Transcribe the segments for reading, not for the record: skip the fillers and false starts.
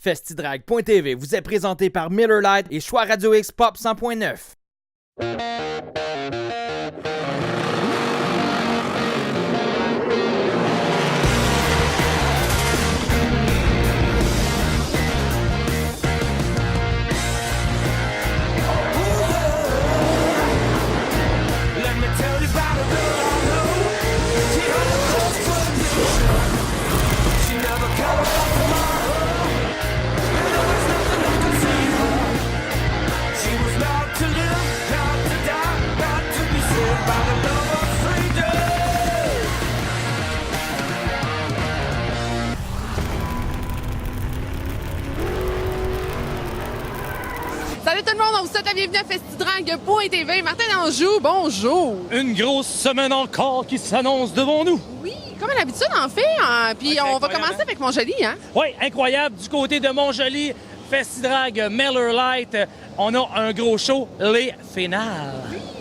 Festidrag.tv vous est présenté par Miller Lite et Choix Radio X Pop 100.9. Salut tout le monde, on vous souhaite la bienvenue à Festidrag.tv. Martin Danjou, bonjour! Une grosse semaine encore qui s'annonce devant nous. Oui, comme à l'habitude en fait, puis Ouais, on va incroyable, commencer avec Montjoli, hein? Oui, incroyable. Du côté de Montjoli, Festidrag, Miller Lite, on a un gros show, les finales.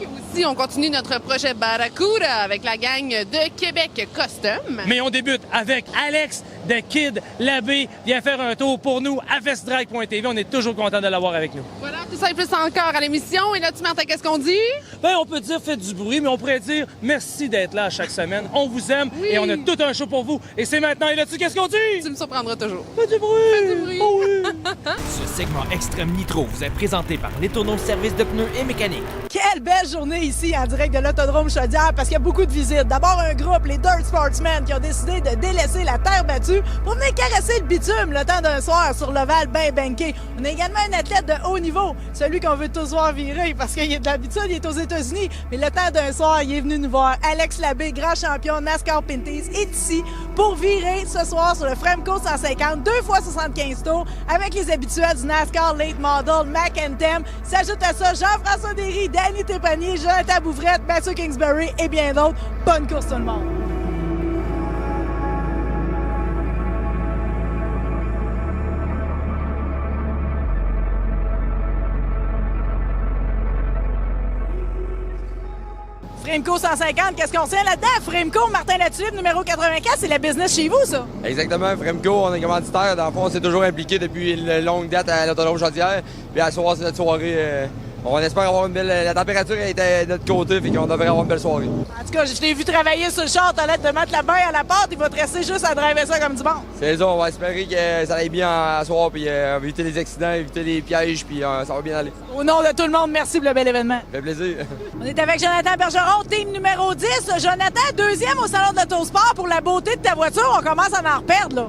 Et aussi, on continue notre projet Barracuda avec la gang de Québec Custom. Mais on débute avec Alex de Kid Labbé. Viens faire un tour pour nous à Festidrag.tv. On est toujours content de l'avoir avec nous. Voilà, tout ça et plus encore à l'émission. Et là, tu Martin, qu'est-ce qu'on dit? Ben, on peut dire faites du bruit, mais on pourrait dire merci d'être là chaque semaine. On vous aime Oui. et on a tout un show pour vous. Et c'est maintenant. Et là-dessus, qu'est-ce qu'on dit? Tu me surprendras toujours. Faites du bruit! Faites du bruit. Oh oui. Ce segment Extrême Nitro vous est présenté par l'Étourneau Service de pneus et mécanique. Quelle belle journée ici en direct de l'Autodrome Chaudière parce qu'il y a beaucoup de visites. D'abord, un groupe, les Dirt Sportsmen, qui ont décidé de délaisser la terre battue pour venir caresser le bitume le temps d'un soir sur l'ovale bien banqué. On a également un athlète de haut niveau, celui qu'on veut tous voir virer parce qu'il est d'habitude, il est aux États-Unis, mais le temps d'un soir, il est venu nous voir. Alex Labbé, grand champion NASCAR Pinties, est ici pour virer ce soir sur le Fremco 150, 2 fois 75 tours, avec les habituels du NASCAR Late Model, Mac Tem. S'ajoute à ça Jean-François Derry, Danny Tépanier, Jonathan Bouvrette, Mathieu Kingsbury et bien d'autres. Bonne course tout le monde! Fremco 150, qu'est-ce qu'on sait là-dedans? Fremco, Martin Latulippe, numéro 84, c'est la business chez vous, ça? Exactement, Fremco, on est commanditaire. Dans le fond, on s'est toujours impliqué depuis une longue date à l'Autodrome Chaudière. Puis à ce soir, c'est notre soirée. On espère avoir une belle... La température est de notre côté, fait qu'on devrait avoir une belle soirée. En tout cas, je t'ai vu travailler sur le char, t'as l'air de mettre la main à la porte, il va te rester juste à driver ça comme du bon. C'est ça, on va espérer que ça aille bien à soir, puis on va éviter les accidents, éviter les pièges, puis ça va bien aller. Au nom de tout le monde, merci pour le bel événement. Ça fait plaisir. On est avec Jonathan Bergeron, team numéro 10. Jonathan, deuxième au Salon de l'Autosport pour la beauté de ta voiture. On commence à en reperdre, là.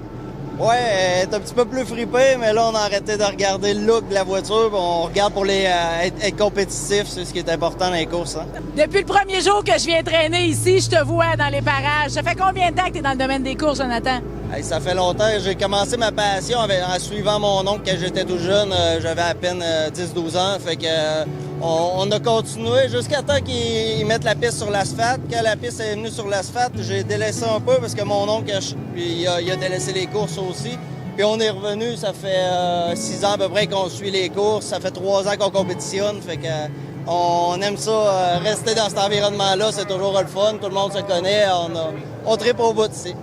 Ouais, elle est un petit peu plus fripée, mais là, on a arrêté de regarder le look de la voiture. On regarde pour être compétitif, c'est ce qui est important dans les courses. Hein. Depuis le premier jour que je viens traîner ici, je te vois dans les parages. Ça fait combien de temps que tu es dans le domaine des courses, Jonathan? Hey, ça fait longtemps. J'ai commencé ma passion en suivant mon oncle quand j'étais tout jeune. J'avais à peine 10-12 ans. Fait que on a continué jusqu'à temps qu'ils mettent la piste sur l'asphalte. Quand la piste est venue sur l'asphalte, j'ai délaissé un peu parce que mon oncle il a délaissé les courses aussi. Puis on est revenu, ça fait 6 ans à peu près qu'on suit les courses. Ça fait 3 ans qu'on compétitionne. Fait que on aime ça, rester dans cet environnement-là, c'est toujours le fun. Tout le monde se connaît. On tripe au bout ici.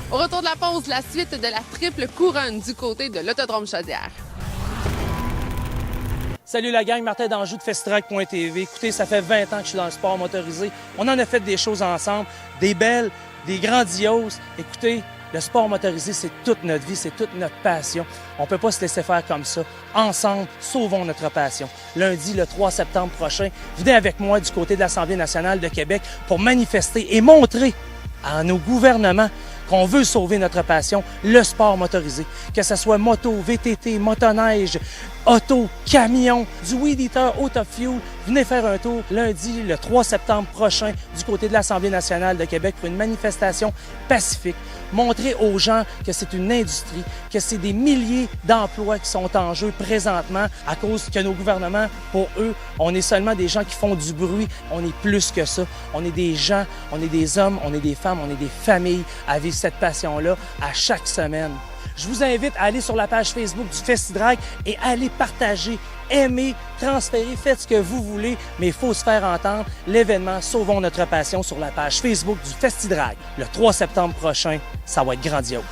Au retour de la pause, la suite de la triple couronne du côté de l'Autodrome Chaudière. Salut la gang, Martin Danjou de Festidrag.tv. Écoutez, ça fait 20 ans que je suis dans le sport motorisé. On en a fait des choses ensemble, des belles, des grandioses. Écoutez, le sport motorisé, c'est toute notre vie, c'est toute notre passion. On ne peut pas se laisser faire comme ça. Ensemble, sauvons notre passion. Lundi, le 3 septembre prochain, venez avec moi du côté de l'Assemblée nationale de Québec pour manifester et montrer à nos gouvernements qu'on veut sauver notre passion, le sport motorisé. Que ce soit moto, VTT, motoneige, auto, camion, du Weed Eater, Auto Fuel. Venez faire un tour lundi, le 3 septembre prochain, du côté de l'Assemblée nationale de Québec pour une manifestation pacifique. Montrer aux gens que c'est une industrie, que c'est des milliers d'emplois qui sont en jeu présentement à cause que nos gouvernements, pour eux, on est seulement des gens qui font du bruit. On est plus que ça. On est des gens, on est des hommes, on est des femmes, on est des familles à vivre cette passion-là à chaque semaine. Je vous invite à aller sur la page Facebook du Festi-Drag et aller partager, aimer, transférer, faites ce que vous voulez, mais il faut se faire entendre. L'événement Sauvons notre passion sur la page Facebook du Festi-Drag. Le 3 septembre prochain, ça va être grandiose.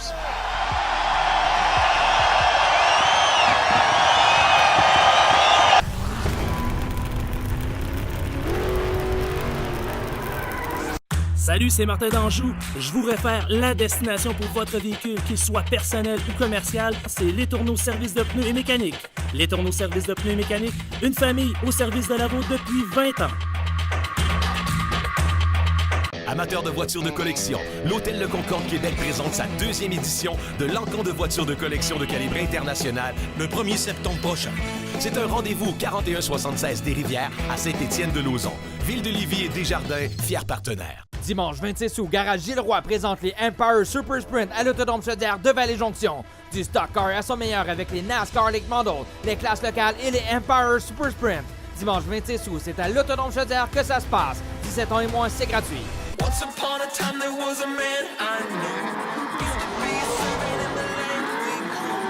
Salut, c'est Martin d'Anjou. Je vous réfère la destination pour votre véhicule, qu'il soit personnel ou commercial, c'est Les Tourneaux Service de pneus et mécanique. Les Tourneaux Service de pneus et mécanique, une famille au service de la route depuis 20 ans. Amateurs de voitures de collection, l'Hôtel Le Concorde Québec présente sa 2e édition de l'Encan de voitures de collection de calibre international le 1er septembre prochain. C'est un rendez-vous au 4176 des Rivières à Saint-Étienne-de-Lauzon. Ville de Lévis et Desjardins, fiers partenaires. Dimanche 26 août, Garage Gilles Roy présente les Empire Super Sprint à l'Autodrome Chaudière de Vallée-Jonction. Du stock car à son meilleur avec les NASCAR Lake Model, les classes locales et les Empire Super Sprint. Dimanche 26 août, c'est à l'Autodrome Chaudière que ça se passe. 17 ans et moins, c'est gratuit. Once upon a time there was a man I knew. Used to be a servant in the land we grew.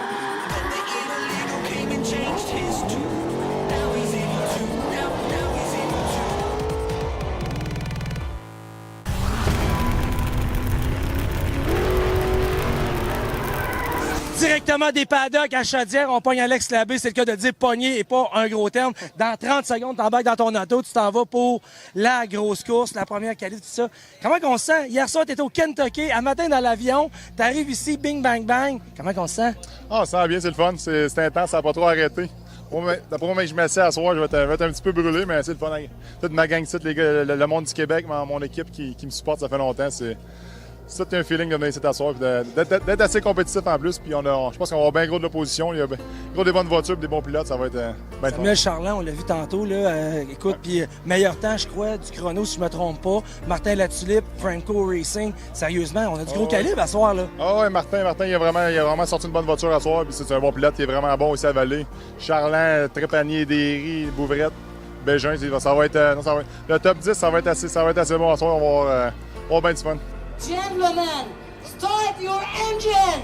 Then the illegal came and changed his tune. Now he's evil too. Now he's evil too. Directement des paddocks à Chaudière, on pogne Alex Labbé, c'est le cas de dire pogner et pas un gros terme. Dans 30 secondes, t'embarques dans ton auto, tu t'en vas pour la grosse course, la première qualité, tout ça. Comment qu'on se sent? Hier soir, t'étais au Kentucky, un matin dans l'avion, t'arrives ici, bing, bang, bang. Comment qu'on se sent? Ah, ça va bien, c'est le fun, c'est intense, ça n'a pas trop arrêté. D'après moi, que je m'assieds à soir, je vais être un petit peu brûlé, mais c'est le fun. Toute ma gang, le monde du Québec, mon équipe qui me supporte, ça fait longtemps, c'est un feeling de venir ici t'asseoir, d'être assez compétitif en plus. Puis je pense qu'on va avoir bien gros de l'opposition. Il y a gros des bonnes voitures et des bons pilotes. Ça va être bien Samuel Charland, on l'a vu tantôt. Là, écoute, puis meilleur temps, je crois, du chrono, si je me trompe pas. Martin Latulippe, Franco Racing. Sérieusement, on a du gros calibre à soir. Là. Ah ouais, Martin, il a vraiment sorti une bonne voiture à soir. Puis c'est un bon pilote qui est vraiment bon aussi à Vallée. Charland, Trépanier, Derry, Bouvrette, Bégin. Ça va être le top 10, ça va être assez bon à soir. On va avoir bien du fun. Gentlemen, start your engine!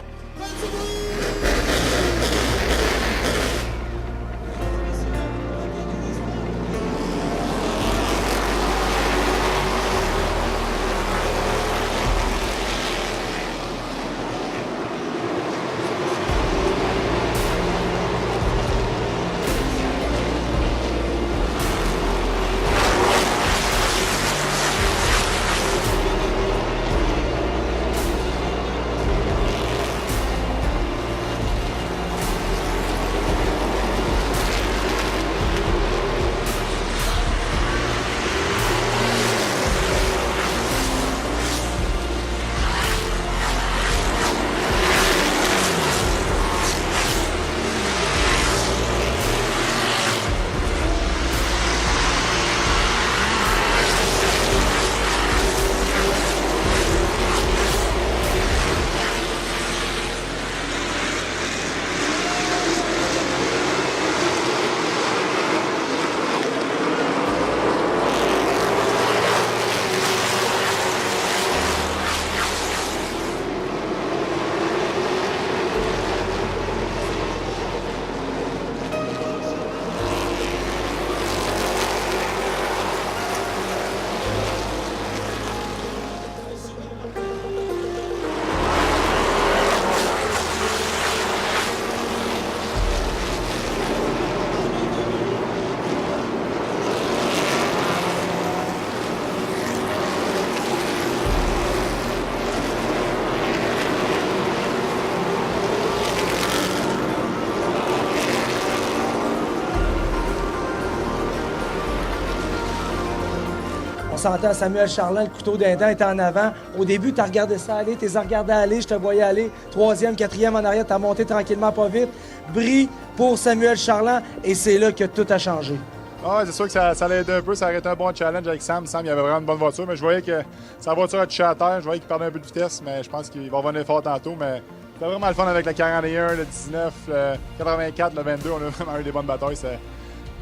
s'entend, Samuel Charland, le couteau d'un dent est en avant. Au début, tu as regardé ça aller, tu les as regardés aller, je te voyais aller. 3e, 4e en arrière, tu as monté tranquillement, pas vite. Bris pour Samuel Charland, et c'est là que tout a changé. Ah, c'est sûr que ça l'aidait un peu, ça aurait été un bon challenge avec Sam. Sam, il avait vraiment une bonne voiture, mais je voyais que sa voiture a touché à terre. Je voyais qu'il perdait un peu de vitesse, mais je pense qu'il va revenir fort tantôt. Mais c'était vraiment le fun avec le 41, le 19, le 84, le 22. On a vraiment eu des bonnes batailles. C'est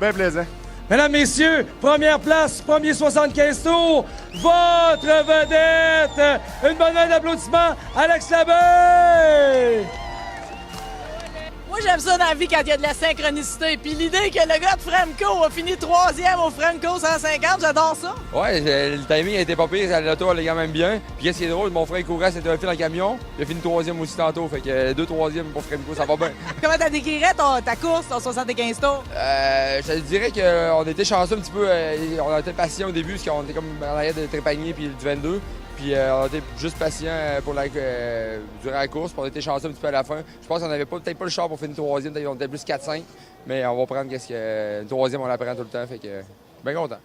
bien plaisant. Mesdames, messieurs, première place, premier 75 tours, votre vedette. Une bonne main d'applaudissements, Alex Labbé! Moi, j'aime ça dans la vie quand il y a de la synchronicité. Puis l'idée que le gars de Fremco a fini 3e au Fremco 150, j'adore ça. Ouais, le timing a été pas pire, l'auto allait quand même bien. Puis qu'est-ce qui est drôle, mon frère courait, c'était un fil en camion. Il a fini 3e aussi tantôt, fait que 2 3e pour Fremco, ça va bien. Comment t'as décrirais ta course, ton 75 tours? Je te dirais qu'on était chanceux un petit peu, on était patient au début, parce qu'on était comme en arrière de Trépanier puis du 22. Puis on était juste patient pour durant la course, puis on était chanceux un petit peu à la fin. Je pense qu'on n'avait peut-être pas le char pour finir 3e, on était plus 4-5, mais on va prendre qu'est-ce que 3e, on la prend tout le temps, fait que bien content.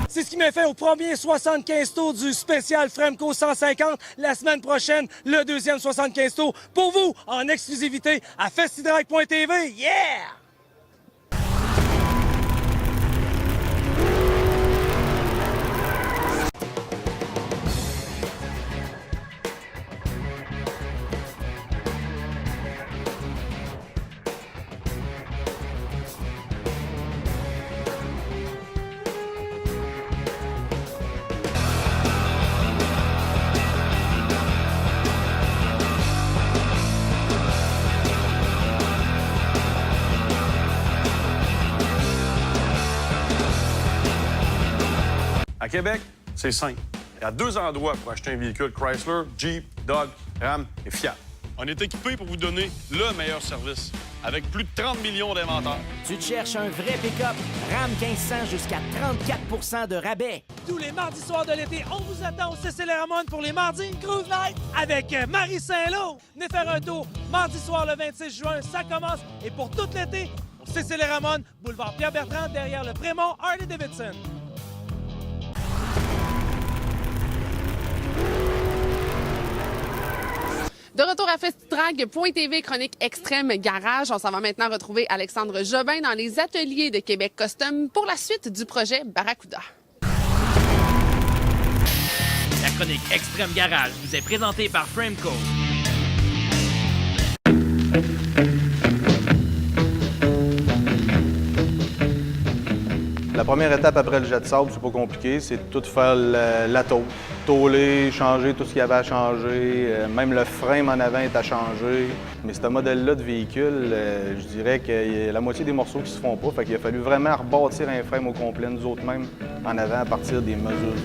C'est ce qui m'a fait au premier 75 tours du spécial Fremco 150. La semaine prochaine, le deuxième 75 tours pour vous, en exclusivité à festidrag.tv. Yeah! À Québec, c'est simple. Il y a 2 endroits pour acheter un véhicule Chrysler, Jeep, Dodge, Ram et Fiat. On est équipé pour vous donner le meilleur service, avec plus de 30 millions d'inventaires. Tu te cherches un vrai pick-up? Ram 1500 jusqu'à 34 de rabais. Tous les mardis soirs de l'été, on vous attend au CC Ramon pour les mardis Cruise Night avec Marie Saint-Lô. Venez faire un tour mardi soir le 26 juin, ça commence. Et pour tout l'été, au CC Ramon, boulevard Pierre-Bertrand, derrière le Prémont Harley-Davidson. De retour à festidrag.tv, chronique extrême garage. On s'en va maintenant retrouver Alexandre Jobin dans les ateliers de Québec Custom pour la suite du projet Barracuda. La chronique extrême garage vous est présentée par Fremco. La première étape après le jet de sable, c'est pas compliqué, c'est tout faire la tôle. Tôler, changer tout ce qu'il y avait à changer, même le frein en avant est à changer. Mais ce modèle-là de véhicule, je dirais qu'il y a la moitié des morceaux qui se font pas, fait qu'il a fallu vraiment rebâtir un frame au complet, nous autres même, en avant à partir des mesures.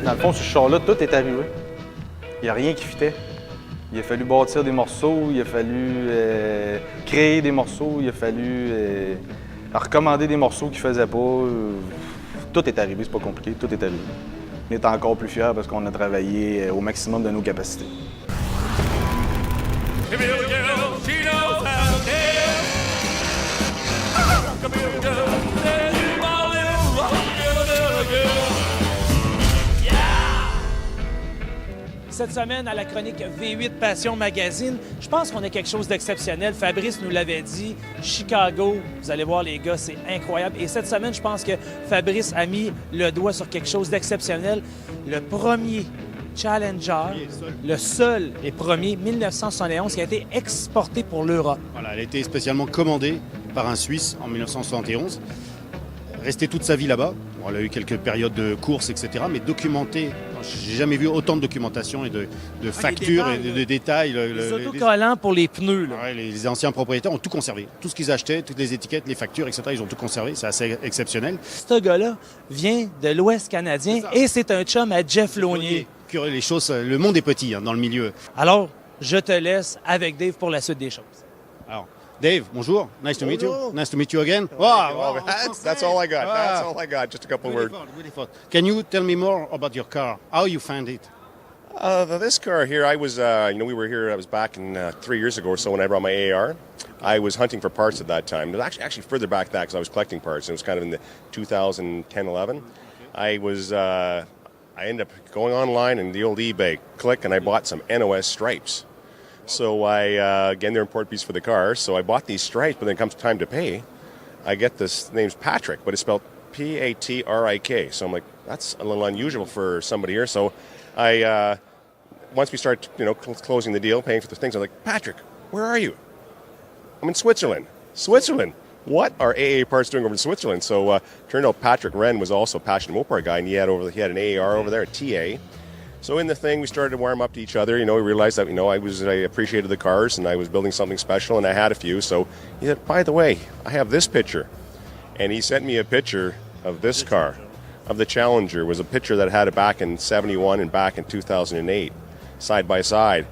Dans le fond, sur ce char-là, tout est arrivé. Il n'y a rien qui fitait. Il a fallu bâtir des morceaux, il a fallu créer des morceaux, il a fallu recommander des morceaux qui ne faisaient pas. Tout est arrivé, c'est pas compliqué, tout est arrivé. On est encore plus fiers parce qu'on a travaillé au maximum de nos capacités. Cette semaine, à la chronique V8 Passion Magazine, je pense qu'on a quelque chose d'exceptionnel. Fabrice nous l'avait dit, Chicago, vous allez voir les gars, c'est incroyable. Et cette semaine, je pense que Fabrice a mis le doigt sur quelque chose d'exceptionnel. Le premier Challenger, le seul et premier 1971 qui a été exporté pour l'Europe. Voilà, elle a été spécialement commandée par un Suisse en 1971. Resté toute sa vie là-bas. Bon, elle a eu quelques périodes de course, etc., mais documentée J'ai jamais vu autant de documentation et de factures et de détails. Les autocollants pour les pneus. Là. Ouais, les anciens propriétaires ont tout conservé. Tout ce qu'ils achetaient, toutes les étiquettes, les factures, etc., ils ont tout conservé. C'est assez exceptionnel. Ce gars-là vient de l'Ouest canadien et c'est un chum à Jeff Launier. Les choses, le monde est petit dans le milieu. Alors, je te laisse avec Dave pour la suite des choses. Alors, Dave, bonjour. Nice to meet you. Nice to meet you again. That's all I got. That's all I got. Just a couple words. Can you tell me more about your car? How you found it? This car here, I was, we were here. I was back in 3 years ago or so when I brought my AAR. I was hunting for parts at that time. It was actually further back than that because I was collecting parts. It was kind of in the 2010-11. I ended up going online and the old eBay, click, and I bought some NOS stripes. So again, they're an important piece for the car. So I bought these stripes, but then it comes time to pay. I get this name's Patrick, but it's spelled P-A-T-R-I-K. So I'm like, that's a little unusual for somebody here. So once we start, closing the deal, paying for the things, I'm like, Patrick, where are you? I'm in Switzerland. Switzerland. What are AA Parts doing over in Switzerland? So turned out Patrick Wren was also a passionate Mopar guy, and he had an AAR over there, a TA. So in the thing, we started to warm up to each other. We realized that, I appreciated the cars and I was building something special and I had a few. So he said, by the way, I have this picture. And he sent me a picture of this car, of the Challenger. It was a picture that had it back in 71 and back in 2008, side by side.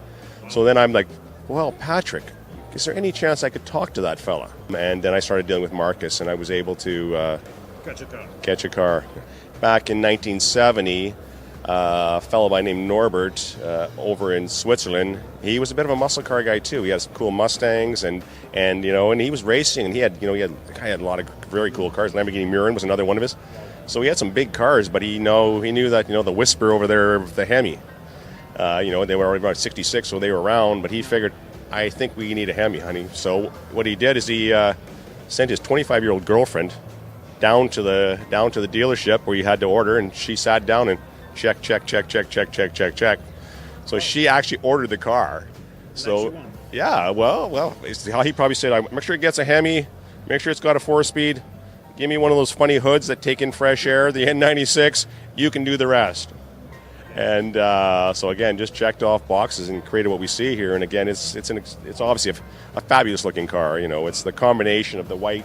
So then I'm like, well, Patrick, is there any chance I could talk to that fella? And then I started dealing with Marcus and I was able to catch a car. Back in 1970, a fellow by the name Norbert over in Switzerland. He was a bit of a muscle car guy too. He had some cool Mustangs and he was racing and he had a lot of very cool cars. Lamborghini Miron was another one of his. So he had some big cars, but he knew that the Whisper over there, the Hemi. They were already about 66, so they were around. But he figured, I think we need a Hemi, honey. So what he did is he sent his 25-year-old girlfriend down to the dealership where you had to order, and she sat down and check. So she actually ordered the car. So, yeah, well, it's how he probably said, make sure it gets a Hemi, make sure it's got a 4-speed, give me one of those funny hoods that take in fresh air, the N96, you can do the rest. And so, again, just checked off boxes and created what we see here. And, again, it's obviously a fabulous-looking car. It's the combination of the white,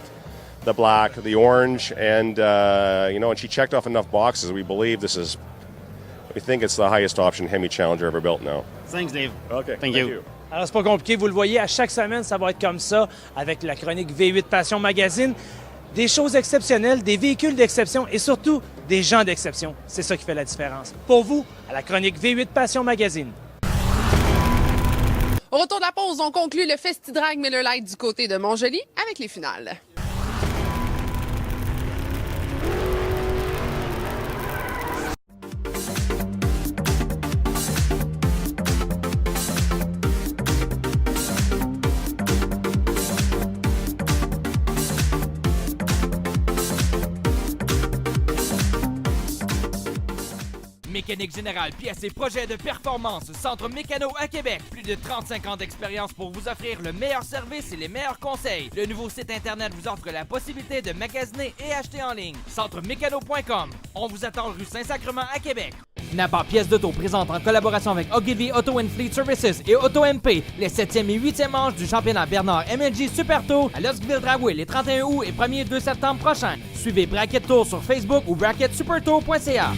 the black, the orange, and, and she checked off enough boxes. We think it's the highest option Hemi Challenger ever built now. Thanks, Dave. Okay, thank you. Alors, c'est pas compliqué, vous le voyez, à chaque semaine, ça va être comme ça, avec la chronique V8 Passion Magazine. Des choses exceptionnelles, des véhicules d'exception et surtout des gens d'exception. C'est ça qui fait la différence. Pour vous, à la chronique V8 Passion Magazine. Au retour de la pause, on conclut le Festi-Drag Miller Lite du côté de Montjoly avec les finales. Mécanique Générale, pièces et projets de performance, Centre Mécano à Québec. Plus de 35 ans d'expérience pour vous offrir le meilleur service et les meilleurs conseils. Le nouveau site Internet vous offre la possibilité de magasiner et acheter en ligne. CentreMécano.com. On vous attend rue Saint-Sacrement à Québec. Napa Pièces d'Auto présente en collaboration avec Ogilvy Auto & Fleet Services et Auto MP les 7e et 8e manches du championnat Bernard MLG Super Tour à Luskville Dragway les 31 août et 1er 2 septembre prochains. Suivez Bracket Tour sur Facebook ou bracketsupertour.ca.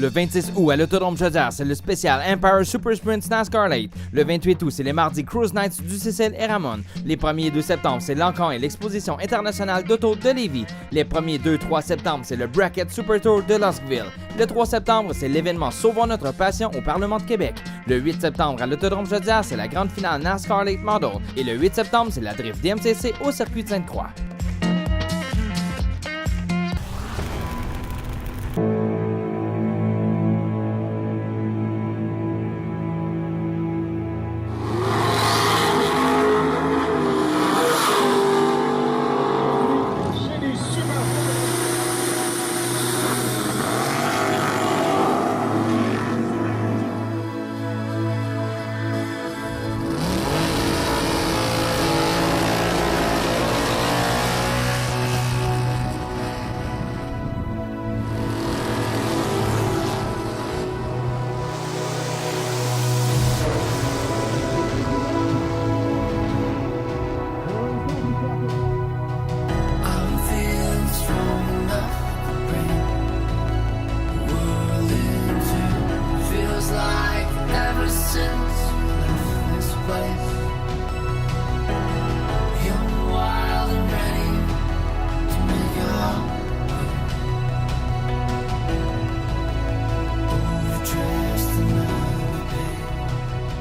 Le 26 août, à l'Autodrome Chaudière, c'est le spécial Empire Super Sprint NASCAR Late. Le 28 août, c'est les mardis Cruise Nights du Cécile et Ramon. Les 1er et 2 septembre, c'est l'Encan et l'Exposition internationale d'auto de Lévis. Les 1er 2-3 septembre, c'est le Bracket Super Tour de Luskville. Le 3 septembre, c'est l'événement Sauvons notre passion au Parlement de Québec. Le 8 septembre, à l'Autodrome Chaudière, c'est la grande finale NASCAR Late Model. Et le 8 septembre, c'est la drift DMCC au circuit de Sainte-Croix. place. Young, wild and ready to make it all. Overdressed and underpaid.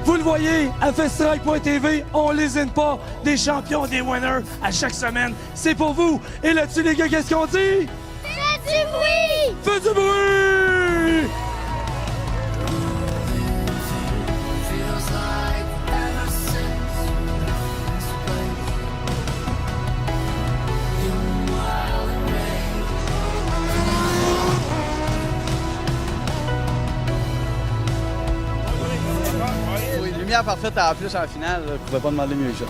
Vous le voyez, à FestStrike.tv, on lésine pas. Des champions, des winners, à chaque semaine. C'est pour vous. Et là-dessus, les gars, qu'est-ce qu'on dit? Faites du bruit! Faites du bruit! Feels like ever since this place. Young, wild and Oui, lumière parfaite en plus en finale, je pouvais pas demander mieux que ça.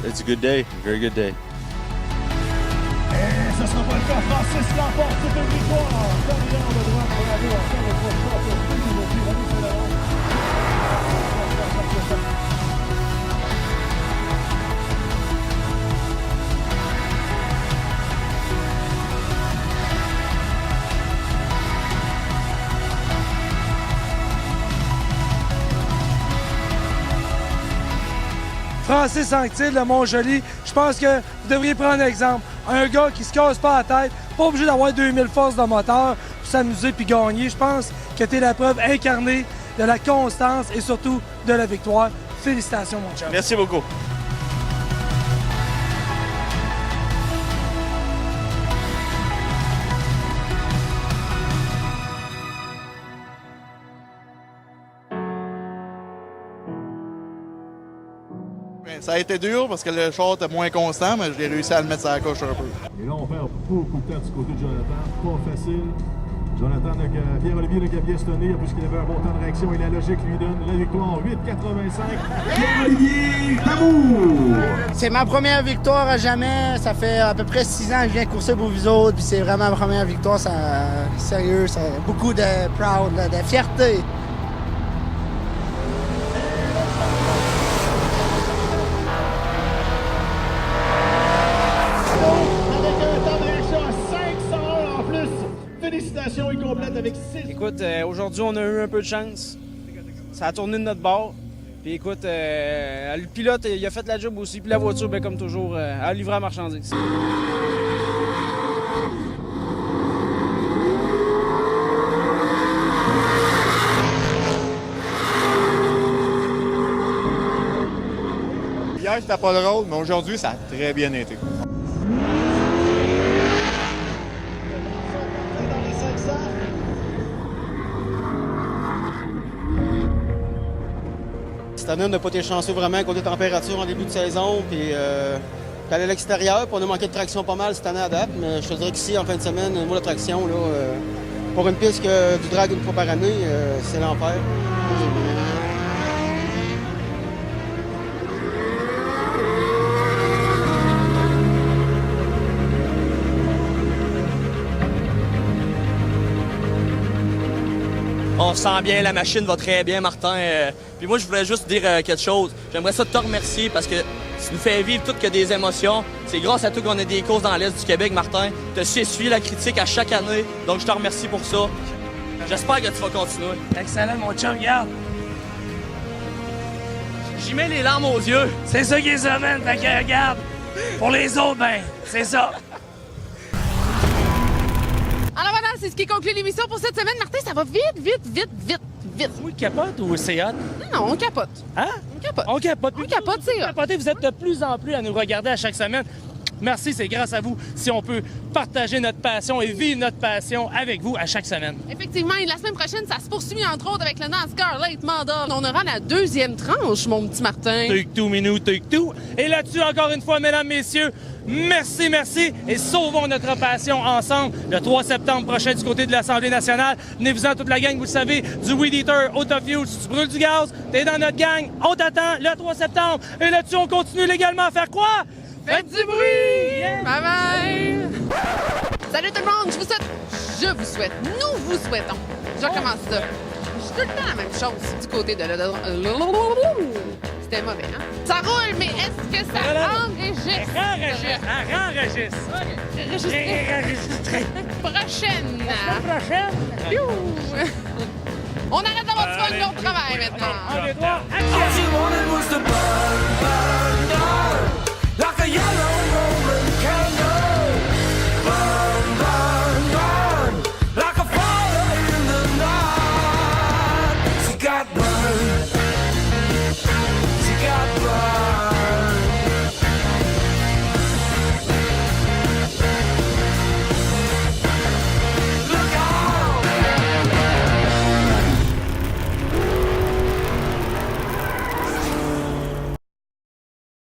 It's a good day, a very good day. Et ce sera pas le cas. Francis l'emporte, c'est une victoire. Carrière de droite pour aller à faire le prochain pour tout aujourd'hui. Allez, c'est la Francis Anctil de Montjoli, je pense que vous devriez prendre un exemple. Un gars qui se casse pas la tête, pas obligé d'avoir 2000 forces de moteur pour s'amuser puis gagner. Je pense que tu es la preuve incarnée de la constance et surtout de la victoire. Félicitations, mon chum. Merci beaucoup. Ça a été dur parce que le char était moins constant, mais j'ai réussi à le mettre sur la coche un peu. Et là, on perd beaucoup de temps du côté de Jonathan. Pas facile. Jonathan, Pierre-Olivier de Gabiestonné, puisqu'il avait un bon temps de réaction et la logique lui donne la victoire 8,85. Pierre-Olivier Damour! C'est ma première victoire à jamais. Ça fait à peu près 6 ans que je viens courser pour vous autres. Puis c'est vraiment ma première victoire. Sérieux, ça beaucoup de proud, là, de fierté. Félicitations incomplète avec 6. Écoute, aujourd'hui, on a eu un peu de chance. Ça a tourné de notre bord. Puis écoute, le pilote, il a fait la job aussi. Puis la voiture, ben, comme toujours, a livré la marchandise. Hier, c'était pas drôle, mais aujourd'hui, ça a très bien été. Cette année, on n'a pas été chanceux vraiment côté température en début de saison. Puis aller à l'extérieur, puis on a manqué de traction pas mal cette année à date. Mais je te dirais qu'ici, en fin de semaine, au niveau de la traction, là, pour une piste que du drag une fois par année, c'est l'enfer. On sent bien, la machine va très bien, Martin. Puis moi, je voulais juste dire quelque chose. J'aimerais ça te remercier parce que tu nous fais vivre toutes que des émotions. C'est grâce à toi qu'on a des courses dans l'Est du Québec, Martin. Tu as su essuyer la critique à chaque année. Donc, je te remercie pour ça. J'espère que tu vas continuer. Excellent, mon chum, regarde. J'y mets les larmes aux yeux. C'est ça qui est ça, man. Fait que regarde. Pour les autres, ben, c'est ça. Alors voilà, c'est ce qui conclut l'émission pour cette semaine. Martin, ça va vite. Oui, capote ou c'est hot? Non, on capote. Hein? On capote. On capote. On capote, c'est hot. Capotez, vous êtes de plus en plus à nous regarder à chaque semaine. Merci, c'est grâce à vous si on peut partager notre passion et vivre notre passion avec vous à chaque semaine. Effectivement, et la semaine prochaine, ça se poursuit entre autres avec le NASCAR Late Model. On aura la deuxième tranche, mon petit Martin. Take two, Minou, take two. Et là-dessus, encore une fois, mesdames, messieurs, merci et sauvons notre passion ensemble le 3 septembre prochain du côté de l'Assemblée nationale. Venez-vous-en toute la gang, vous le savez, du Weed Eater, Autofuel. Si tu brûles du gaz, t'es dans notre gang. On t'attend le 3 septembre. Et là-dessus, on continue légalement à faire quoi? Faites du bruit! Yeah. Bye bye! Salut tout le monde! Je vous souhaite, nous vous souhaitons, je recommence ça. tout le temps la même chose du côté de l'autodrome. C'était mauvais, hein? Ça roule, mais est-ce que ça enregistre? Enregistre. Prochaine. On arrête d'avoir du fun, mais on travaille maintenant. All she wanted was the buzz.